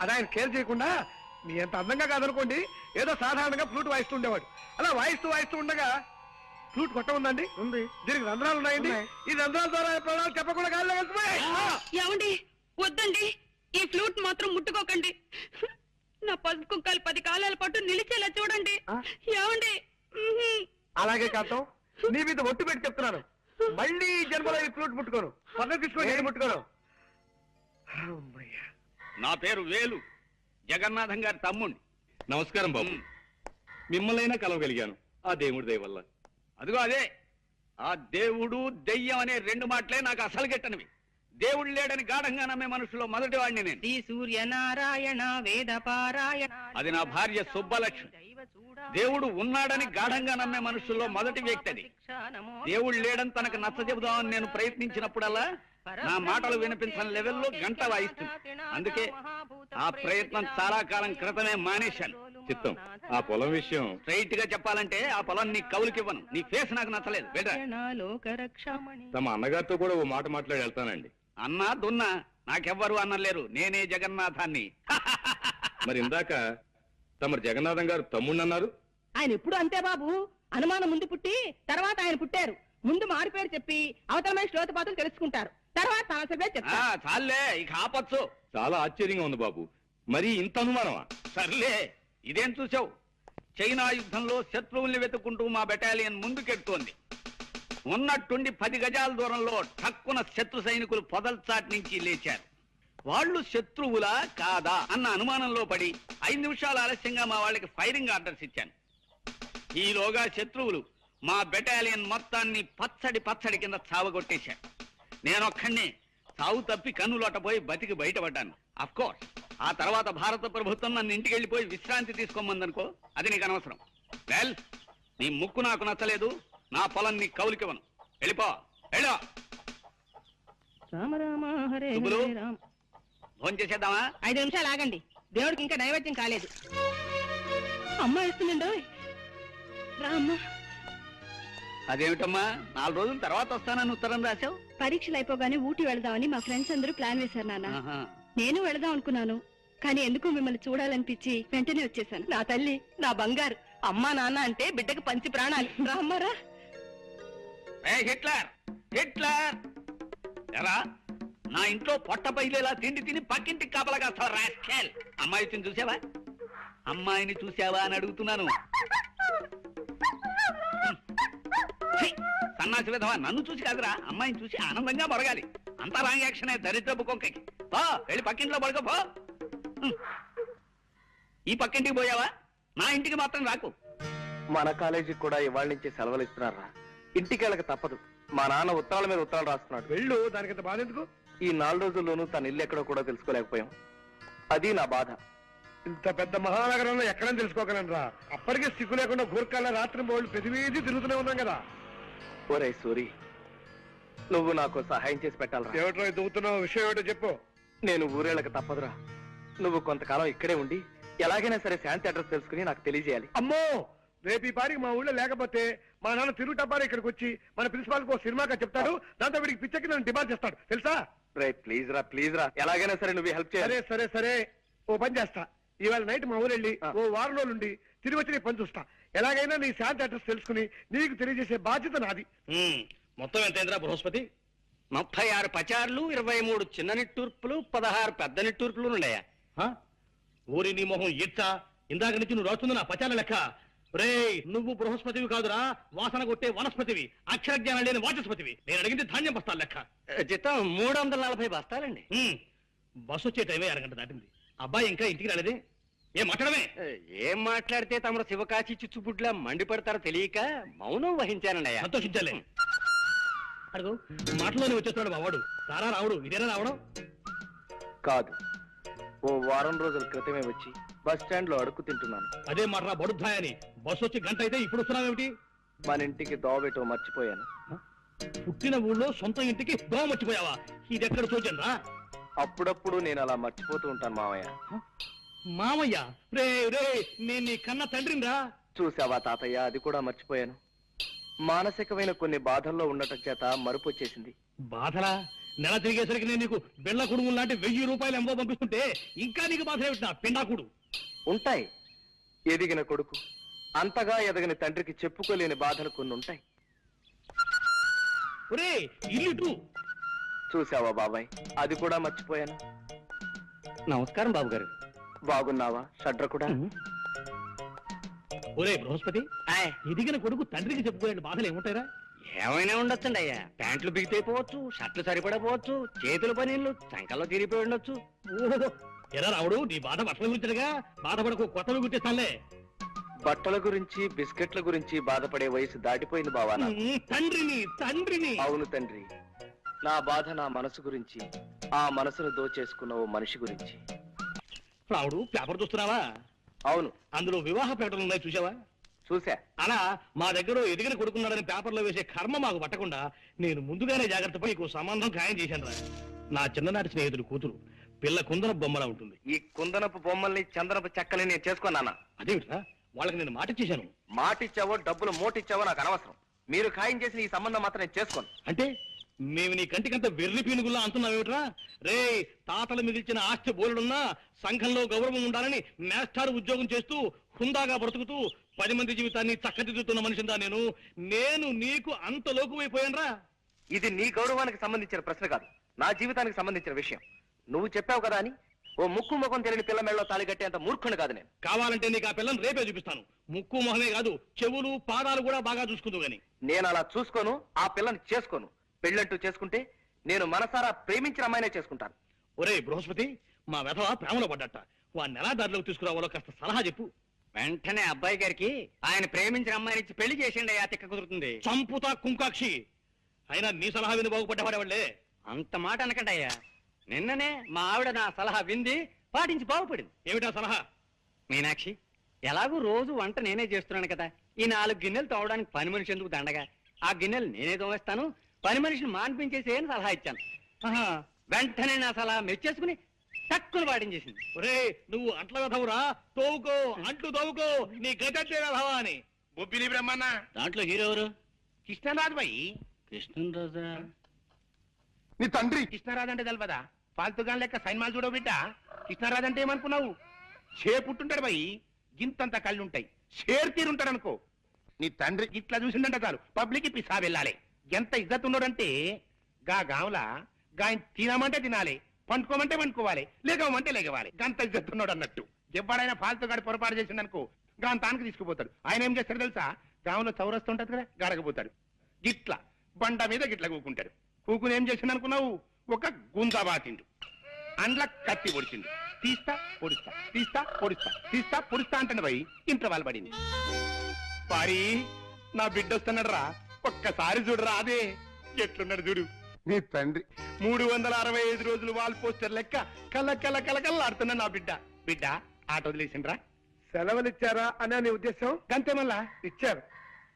అది ఆయన కేర్ చేయకుండా మీ అంత అందంగా కాదనుకోండి ఏదో సాధారణంగా ఫ్లూట్ వాయిస్తూ ఉండేవాడు. అలా వాయిస్తూ ఉండగా ఫ్లూట్ కొట్ట ఉందండి. ఉంది. దీనికి రంధ్రాలు ఉన్నాయండి. ఈ రంధ్రాల ద్వారా ప్రాణాలు చెప్పకుండా గాలిలో వెళ్తున్నాయి. ఏమండి, వద్దండి, ఈ ఫ్లూట్ మాత్రం ముట్టుకోకండి. నా పసుపు కుక్కలు 10 కాలాల పాటు నిలిచేలా చూడండి. ఏమండి? అలాగే కాంతం, నీ మీద ఒట్టు పెట్టి చెప్తున్నాను, మళ్ళీ ఈ జన్మలో ఈ ఫ్లూట్ ముట్టుకోను. పక్కన తీసుకొని ముట్టుకోను. నా పేరు వేలు, జగన్నాథం గారి తమ్ముణ్ణి. నమస్కారం బాబు. మిమ్మల్నైనా కలవగలిగాను ఆ దేవుడి దయ వల్ల. అదిగో అదే, ఆ దేవుడు దెయ్యం అనే రెండు మాటలే నాకు అసలు గిట్టనివి. దేవుడు లేడని గాఢంగా నమ్మే మనుషులో మొదటి వాడిని నేను. శ్రీ సూర్యనారాయణ వేద పారాయణ. అది నా భార్య సుబ్బలక్ష్మి. దేవుడు ఉన్నాడని గాఢంగా నమ్మే మనుషుల్లో మొదటి వ్యక్తి అది. దేవుడు లేడని తనకు నచ్చ చెబుదామని నేను ప్రయత్నించినప్పుడల్లా నా మాటలు వినిపించని లెవెల్లో గంట వాయిస్తుంది. అందుకే ఆ ప్రయత్నం చాలా కాలం క్రితమే మానేశాను. చిత్తం, ఆ పొలం విషయం స్ట్రైట్ గా చెప్పాలంటే ఆ పొలం నీ కౌలుకివ్వను. నీ ఫేస్ నాకు నచ్చలేదు. తమ అన్నగారితో కూడా ఓ మాట మాట్లాడి వెళ్తానండి. అన్నా దున్నా నాకెవ్వరు అన్నలేరు. నేనే జగన్నాథాన్ని. మరి ఇందాక తమరు జగన్నాథం గారు తమ్ముడు అన్నారు. ఆయన ఎప్పుడు అంతే బాబు, అనుమానం ముందు పుట్టి తర్వాత ఆయన పుట్టారు. ముందు మారి పేరు చెప్పి అవతల మనిషి లోతుపాతులు తెలుసుకుంటారు, తర్వాత తన చెప్తారు. చాలే, ఇక ఆపచ్చు. చాలా ఆశ్చర్యంగా ఉంది బాబు. మరి ఇంత అనుమానమా? సర్లే, ఇదేం చూసావు? చైనా యుద్ధంలో శత్రువుల్ని వెతుక్కుంటూ మా బెటాలియన్ ముందుకెడుతోంది. ఉన్నట్టుండి 10 గజాల దూరంలో ఠక్కున శత్రు సైనికులు పొదల్చాటి నుంచి లేచారు. వాళ్ళు శత్రువులా కాదా అన్న అనుమానంలో పడి 5 నిమిషాలు ఆలస్యంగా మా వాళ్ళకి ఫైరింగ్ ఆర్డర్స్ ఇచ్చాను. ఈలోగా శత్రువులు మా బెటాలియన్ మొత్తాన్ని పచ్చడి కింద చావగొట్టేశారు. నేనొక్కడినే చావు తప్పి కన్నులోటపోయి బతికి బయటపడ్డాను. అఫ్కోర్స్ ఆ తర్వాత భారత ప్రభుత్వం నన్ను ఇంటికి వెళ్ళిపోయి విశ్రాంతి తీసుకోమందనుకో, అది నీకు అనవసరం. వెల్, నీ ముక్కు నాకు నచ్చలేదు, నా పొలం నీ కౌలికివ్వను. వెళ్ళిపో, వెళ్ళో. రామ రామ హరే సుబ్బులు, హరే రామ. ఫోన్ చేసేద్దామా? 5 నిమిషాలు ఆగండి, దేవుడికి ఇంకా నైవేద్యం కాలేదు. అమ్మ ఇస్తుందండో. రామ్మ. అదేమిటమ్మా, 4 రోజుల తర్వాత వస్తానని ఉత్తరం రాశావు? పరీక్షలు అయిపోగానే ఊటీ వెళదామని మా ఫ్రెండ్స్ అందరూ ప్లాన్ వేశారు నాన్న. ఆహా. నేను వెళదాం అనుకున్నాను, కానీ ఎందుకు మిమ్మల్ని చూడాలనిపించి వెంటనే వచ్చేసాను. నా తల్లి, నా బంగారు. అమ్మా నాన్న అంటే బిడ్డకి పంచి ప్రాణాలు. రామ్మారా. హిట్లర్ హిట్లర్ ఎరా, నా ఇంట్లో పొట్ట పైలేలా తిండి తిని పక్కింటికి కాపలా కాస్తావు రాస్కెల్. అమ్మాయిని చూసావా? అమ్మాయిని చూసావా అని అడుగుతున్నాను. సన్నాసి విధవా, నన్ను చూసి కాదురా, అమ్మాయిని చూసి ఆనందంగా మొరగాలి. అంతా రాంగ్ యాక్షన్. దరిద్రపు కొంకకి పో, వెళ్ళి పక్కింట్లో పడుకో పో. ఈ పక్కింటికి పోయావా? నా ఇంటికి మాత్రం రాకు. మన కాలేజీకి కూడా ఇవాళ నుంచి సెలవులు ఇస్తున్నారా? ఇంటికి వెళ్ళక తప్పదు. మా నాన్న ఉత్తరాల మీద ఉత్తరాలు రాస్తున్నాడు. వెళ్ళు, దానికంత బాధ ఎందుకు? ఈ 4 రోజుల్లోనూ తన ఇల్లు ఎక్కడో కూడా తెలుసుకోలేకపోయాం. అది నా బాధ. ఇంత పెద్ద మహానగరంలో ఎక్కడని తెలుసుకోగలనరా? అప్పటికే సిగ్గు లేకుండా గూర్ఖాల రాత్రి బోళ్ళు ప్రతి వీధి తిరుగుతూనే ఉన్నాం కదా. ఒరే సూరి, నువ్వు నాకు సహాయం చేసి పెట్టాలరా. ఏమిటో దిగుతున్నావు? విషయం ఏమిటో చెప్పు. నేను ఊరేళ్ళక తప్పదురా. నువ్వు కొంతకాలం ఇక్కడే ఉండి ఎలాగైనా సరే శాంతి అడ్రస్ తెలుసుకుని నాకు తెలియజేయాలి. అమ్మో, రేపు ఈ పారికి మా ఊళ్ళో లేకపోతే మా నాన్న తిరుగుటబ్బారి ఇక్కడికి వచ్చి మన ప్రిన్సిపాల్ కు సినిమాగా చెప్తాడు. దాంతో వీడికి పిచ్చకి నన్ను డిమాండ్ చేస్తాడు, తెలుసా? రే ప్లీజ్ రా, ఎలాగైనా సరే నువ్వు హెల్ప్ చేయాలి. సరే, ఓ పని చేస్తా. ఇవాళ నైట్ మా ఊరు వెళ్ళి ఓ వారం రోజులు ఉండి తిరిగి వచ్చి నీ పని చూస్తా. ఎలాగైనా నీ శాంతి అడ్రస్ తెలుసుకుని నీకు తెలియజేసే బాధ్యత నాది. మొత్తం ఎంతైందిరా బృహస్పతి? 36 పచార్లు, 23 చిన్న నిట్టూర్పులు, 16 పెద్ద నిట్టూర్పులు ఉన్నాయా? ఊరి నీ మొహం ఇచ్చా, ఇందాక నుంచి నువ్వు రాస్తుంది నా పచాల లెక్క. రేయ్, నువ్వు బృహస్పతివి కాదురా, వాసన కొట్టే వనస్పతివి, అక్షర జ్ఞానం లేని వాచస్పతివి. నేను అడిగింది ధాన్యం బస్తాలు లెక్క. జీతం 340 బస్తాలండి. బస్సు వచ్చే టైమే 1 గంట దాటింది. అబ్బాయి ఇంకా ఇంటికి రాలేదే? ఏం మాట్లాడమే? ఏం మాట్లాడితే తమరు శివకాశి చిచ్చుబుడ్లా మండిపడతారో తెలియక మౌనం వహించానండి అయ్యా. సంతోషించాలే. అడుగు, మాటలోనే వచ్చేస్తున్నాడు మా వాడు. రారా రావుడు, ఇదేనా రావడం? కాదు, ఓ వారం రోజుల క్రితమే వచ్చి బస్ స్టాండ్ లో అడుక్కు తింటున్నాను. అదే మాట బడుద్దాయని. బస్సు వచ్చి గంట అయితే ఇప్పుడు వస్తున్నావేమిటి? మన ఇంటికి దోవబెట్టో మర్చిపోయాను. పుట్టిన ఊళ్ళో సొంత ఇంటికి దోమ మర్చిపోయావా? ఇది ఎక్కడ చూచండి రా. అప్పుడప్పుడు నేను అలా మర్చిపోతూ ఉంటాను మావయ్య. మామయ్య? రే రే, నేను నీ కన్న తండ్రిని రా. చూసావా తాతయ్య, అది కూడా మర్చిపోయాను. మానసికమైన కొన్ని బాధల్లో ఉండటం చేత మరుపు వచ్చేసింది. బాధలా? నెల తిరిగేసరికి నేను నీకు బిళ్ళ కుడుములు లాంటి 1000 రూపాయలు ఎంబో పంపిస్తుంటే ఇంకా నీకు బాధ ఏమిటా పిండాకుడు? ఉంటాయి. ఎదిగిన కొడుకు అంతగా ఎదగని తండ్రికి చెప్పుకోలేని బాధలు కొన్ని ఉంటాయి. ఒరే, ఇల్లు చూసావా బాబాయ్, అది కూడా మర్చిపోయాను. నమస్కారం బాబు గారు. బాగున్నావా షడ్ర కూడా? ఒరే బృహస్పతి, ఎదిగిన కొడుకు తండ్రికి చెప్పుకోలేని బాధలు ఏముంటాయిరా? ఏమైనా ఉండొచ్చండి అయ్యా. ప్యాంట్లు బిగితైపోవచ్చు, షర్ట్లు సరిపడపోవచ్చు, చేతుల పనీళ్ళు చంకల్లో తిరిగిపోయి ఉండొచ్చు. ఓహో, ఎరా రావుడు, నీ బాధ బట్టల గురించగా బాధపడకు, కొత్తవి గుర్తిస్తానులే. బట్టల గురించి బిస్కెట్ల గురించి బాధపడే వయసు దాటిపోయింది బావా నాకు. తండ్రిని అవును తండ్రి, నా బాధ నా మనసు గురించి, ఆ మనసును దోచేసుకున్న ఓ మనిషి గురించి. రావుడు, పేపర్ చూస్తున్నావా? అవును. అందులో వివాహ ప్రకటనలు ఉన్నాయి, చూసావా? చూసా. అలా మా దగ్గర ఎదిగిన కొడుకున్నాడని పేపర్లో వేసే కర్మ మాకు పట్టకుండా నేను ముందుగానే జాగ్రత్త పడి నీకు సంబంధం ఖాయం చేశాను రా. నా చిన్ననాటి స్నేహితుడు కూతురు, పిల్ల కుందన బొమ్మలా ఉంటుంది. ఈ కుందనపు బొమ్మల్ని చందనపు చెక్కని నేను చేసుకున్నానా? అదేమిట్రా, వాళ్ళకి నేను మాట ఇచ్చేశాను. మాటిచ్చావో డబ్బులు మోటిచ్చావో నాకు అనవసరం. మీరు ఖాయం చేసిన ఈ సంబంధం మాత్రం నేను చేసుకోను. అంటే మేము నీ కంటికంత వెర్రి పీనుగుల్లా అంటున్నావేమిట్రా? రే, తాతలు మిగిల్చిన ఆస్తి బోలుడున్నా సంఘంలో గౌరవం ఉండాలని మేస్టార్ ఉద్యోగం చేస్తూ హుందాగా బ్రతుకుతూ 10 మంది జీవితాన్ని చక్కదిద్దుతున్న మనిషిందా నేను నీకు అంత లోకువైపోయానరా? ఇది నీ గౌరవానికి సంబంధించిన ప్రశ్న కాదు, నా జీవితానికి సంబంధించిన విషయం. నువ్వు చెప్పావు కదా అని ఓ ముక్కు ముఖం తెలియని పిల్ల మెళ్ళలో తాళి కట్టేంత మూర్ఖుని కాదు నేను. కావాలంటే నీకు ఆ పిల్లని రేపే చూపిస్తాను. ముక్కు మొహమే కాదు, చెవులు పాదాలు కూడా బాగా చూసుకుందు గాని. నేను అలా చూసుకోను, ఆ పిల్లని చేసుకోను. పెళ్ళంటూ చేసుకుంటే నేను మనసారా ప్రేమించిన అమ్మాయినే చేసుకుంటాను. ఒరే బృహస్పతి, మా వెధవ ప్రేమలో పడ్డట. వాడిని ఎలా దారిలోకి తీసుకురావాలో కాస్త సలహా చెప్పు. వెంటనే అబ్బాయి గారికి ఆయన ప్రేమించిన అమ్మాయిని ఇచ్చి పెళ్లి చేసిండి, ఆ తిక్క కుదురుతుంది. చంపుతా కుంకాక్షి. అయినా నీ సలహా విని బాగుపడ్డవాడేవాళ్లే. అంత మాట అనకండి అయ్యా. నిన్ననే మా ఆవిడ నా సలహా వింది, పాటించి బాగుపడింది. ఏమిటా సలహా? మీనాక్షి, ఎలాగూ రోజు వంట నేనే చేస్తున్నాను కదా, ఈ 4 గిన్నెలు తోవడానికి పని మనిషి ఎందుకు దండగా, ఆ గిన్నెలు నేనే తోవేస్తాను, పని మనిషిని మాన్పించేసి అని సలహా ఇచ్చాను. వెంటనే నా సలహా మెచ్చేసుకుని తక్కువ పాటించేసింది. ఒరే, నువ్వు అంట్ల వెధవురా, తోవుకో, అంట్లు తోవుకో, నీ గతంటే వెధవా అని. బొబ్బిలి బ్రహ్మన్న దాంట్లో హీరో ఎవరు? కృష్ణరాజు బాయి. కృష్ణరాజా? నీ తండ్రి కృష్ణరాజు అంటే తెలవదా? ఫాల్తుగా లెక్క సైన్మాలు చూడవు బిడ్డ. కృష్ణరాజు అంటే ఏమనుకున్నావు? పుట్టుంటాడు బాయి, గింతంత కళ్ళుంటాయి, షేర్ తీరుంటాడు అనుకో. నీ తండ్రి ఇట్లా చూసిందంట చాలు పబ్లిక్ పిసా వెళ్ళాలి. ఎంత ఇజ్జత్ ఉన్నాడంటే గా గాంలా గాయన తినమంటే తినాలి, పండుకోమంటే పండుకోవాలి, లేగమంటే లేగవాలి. గంత ఇజ్జత్ ఉన్నాడు అన్నట్టు. ఎవడైనా ఫాల్తుగాడి పొరపాటు చేసిందనుకో గాని తానికి తీసుకుపోతాడు. ఆయన ఏం చేస్తాడు తెలుసా? గాంలో చౌరస్తూ ఉంటది కదా, గాడకపోతాడు. గిట్ల బండ మీద గిట్ల కూకుంటాడు. కూకుని ఏం చేసిండు అనుకున్నావు? ఒక గుంజా బాతిండు, అండ్ల కత్తి పొడిచిండు. తీస్తా పొడుస్తా, తీస్తా పొడుస్తా, తీస్తా పొడుస్తా అంటాడు పోయి ఇంట్లో వాళ్ళు పడింది. పారి, నా బిడ్డ వస్తున్నాడు రా, ఒక్కసారి చూడరా. అదే ఎట్లున్నాడు చూడు నీ తండ్రి. 365 రోజులు వాల్ పోస్టర్ లెక్క కళ్ళ కళ్ళ కళ్ళకల్లాడుతున్నా నా బిడ్డ. బిడ్డ ఆట వదిలేసిండ్రా? సెలవులు ఇచ్చారా అనే నీ ఉద్దేశం? అంతే, మళ్ళా ఇచ్చారు,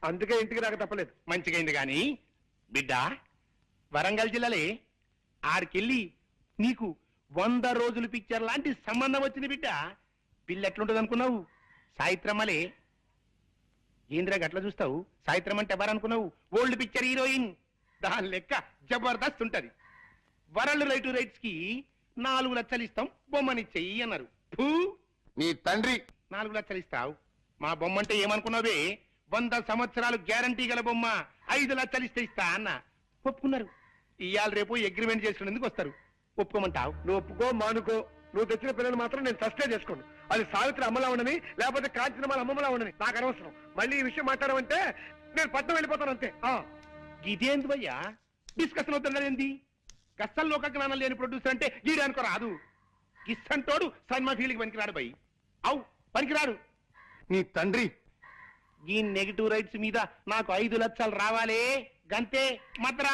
అందుకే ఇంటికి రాక తప్పలేదు. మంచిగైంది గాని బిడ్డ, వరంగల్ జిల్లాలే ఆడికెళ్ళి నీకు 100 రోజులు పిక్చర్ లాంటి సంబంధం వచ్చింది బిడ్డ. పిల్ల ఎట్లుంటది అనుకున్నావు? సాయిత్రమ్మలే. ఏంద్రా గట్లా చూస్తావు? సాయిత్రం అంటే ఎవరనుకున్నావు? Old picture heroine. దాని లెక్క జబర్దస్త్ ఉంటది. వరల్డ్ రైట్స్ కి 4 లక్షలు ఇస్తాం, బొమ్మనిచ్చేయి అన్నారు. నీ తండ్రి 4 లక్షలు ఇస్తావు? మా బొమ్మ అంటే ఏమనుకున్నావే? 100 సంవత్సరాలు గ్యారంటీ గల బొమ్మ, 5 లక్షలు ఇస్తా అన్న. ఒప్పుకున్నారు. ఇవాళ రేపు అగ్రిమెంట్ చేసుకునేందుకు వస్తారు. ఒప్పుకోమంటావు? నువ్వు ఒప్పుకో మానుకో, నువ్వు తెచ్చిన పిల్లలు మాత్రం నేను సస్టే చేసుకోండి. అది సావిత్రి అమ్మలా ఉండని, లేకపోతే కాంచనమాల అమ్మలా ఉండని నాకు అనవసరం. మళ్ళీ ఈ విషయం మాట్లాడమంటే నేను పట్నం వెళ్ళిపోతాను అంతే. ఇదేంది భయ్యా డిస్కషన్ అవుతుండేంది? గస్సల్ లోక జ్ఞానం లేని ప్రొడ్యూసర్ అంటే గీడే అనుకో రాదు. గిస్సంటోడు సైన్మా ఫీల్డ్కి పనికిరాడు భయ్. అవు పనికిరాడు. నీ తండ్రి ఈ నెగిటివ్ రైట్స్ మీద నాకు 5 లక్షలు రావాలే, గంతే మద్రా.